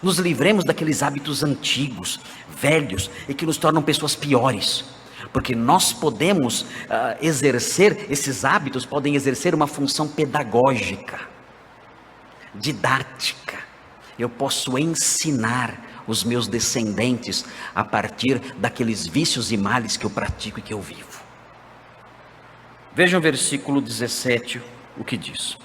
nos livremos daqueles hábitos antigos, velhos, e que nos tornam pessoas piores. Porque nós podemos exercer, esses hábitos podem exercer uma função pedagógica, didática. Eu posso ensinar os meus descendentes a partir daqueles vícios e males que eu pratico e que eu vivo. Vejam o versículo 17, o que diz: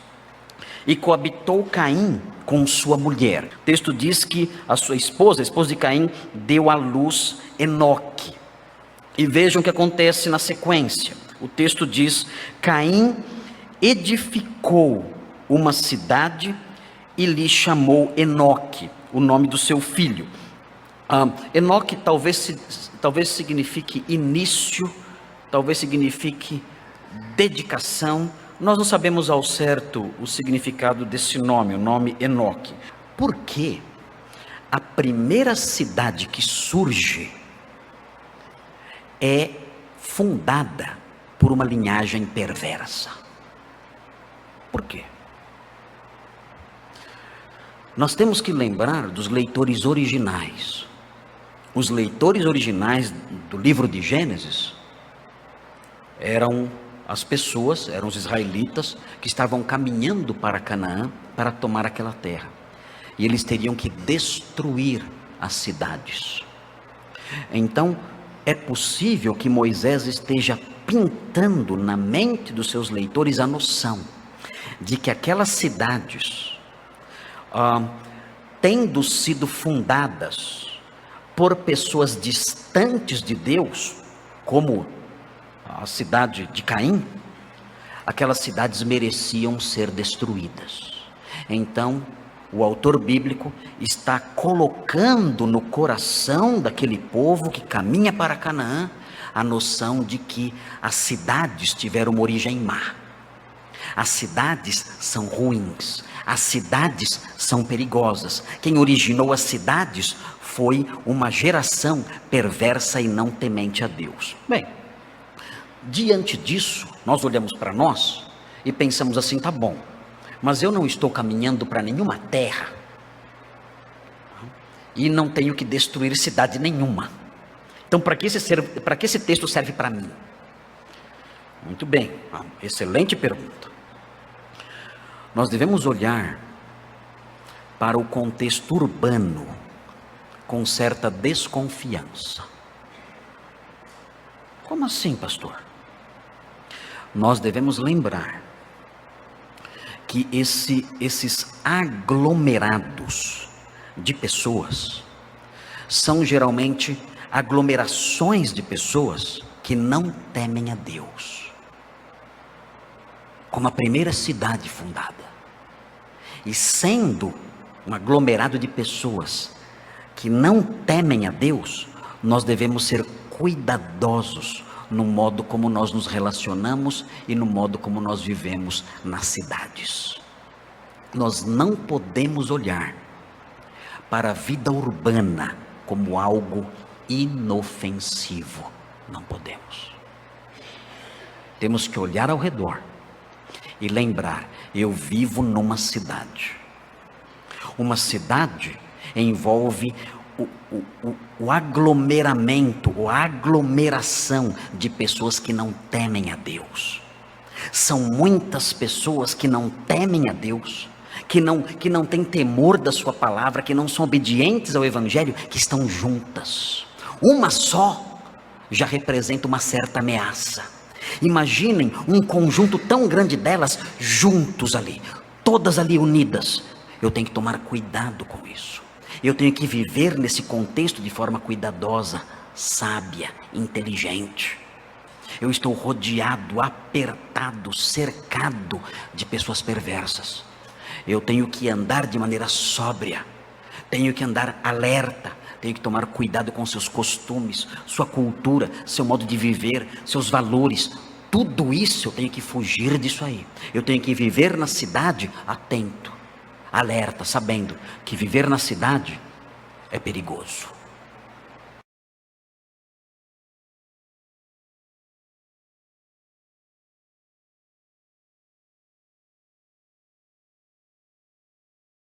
e coabitou Caim com sua mulher. O texto diz que a sua esposa, a esposa de Caim, deu à luz Enoque. E vejam o que acontece na sequência. O texto diz: Caim edificou uma cidade e lhe chamou Enoque, o nome do seu filho. Enoque talvez signifique início, talvez signifique dedicação. Nós não sabemos ao certo o significado desse nome, o nome Enoque. Porque a primeira cidade que surge é fundada por uma linhagem perversa. Por quê? Nós temos que lembrar dos leitores originais. Os leitores originais do livro de Gênesis eram as pessoas, eram os israelitas que estavam caminhando para Canaã para tomar aquela terra. E eles teriam que destruir as cidades. Então, é possível que Moisés esteja pintando na mente dos seus leitores a noção de que aquelas cidades, tendo sido fundadas por pessoas distantes de Deus, como a cidade de Caim, aquelas cidades mereciam ser destruídas. Então, o autor bíblico está colocando no coração daquele povo que caminha para Canaã a noção de que as cidades tiveram uma origem má. As cidades são ruins, as cidades são perigosas. Quem originou as cidades foi uma geração perversa e não temente a Deus. Bem, diante disso, nós olhamos para nós e pensamos assim: tá bom, mas eu não estou caminhando para nenhuma terra e não tenho que destruir cidade nenhuma. Então, para que esse texto serve para mim? Muito bem, excelente pergunta. Nós devemos olhar para o contexto urbano com certa desconfiança. Como assim, pastor? Nós devemos lembrar que esses aglomerados de pessoas são geralmente aglomerações de pessoas que não temem a Deus. Como a primeira cidade fundada. E sendo um aglomerado de pessoas que não temem a Deus, nós devemos ser cuidadosos no modo como nós nos relacionamos e no modo como nós vivemos nas cidades. Nós não podemos olhar para a vida urbana como algo inofensivo. Não podemos. Temos que olhar ao redor e lembrar: eu vivo numa cidade. Uma cidade envolve o aglomeramento, ou a aglomeração de pessoas que não temem a Deus. São muitas pessoas que não temem a Deus, que não têm temor da sua palavra, que não são obedientes ao Evangelho, que estão juntas. Uma só já representa uma certa ameaça. Imaginem um conjunto tão grande delas juntos ali, todas ali unidas. Eu tenho que tomar cuidado com isso. Eu tenho que viver nesse contexto de forma cuidadosa, sábia, inteligente. Eu estou rodeado, apertado, cercado de pessoas perversas. Eu tenho que andar de maneira sóbria, tenho que andar alerta, tenho que tomar cuidado com seus costumes, sua cultura, seu modo de viver, seus valores. Tudo isso eu tenho que fugir disso aí. Eu tenho que viver na cidade atento, alerta, sabendo que viver na cidade é perigoso.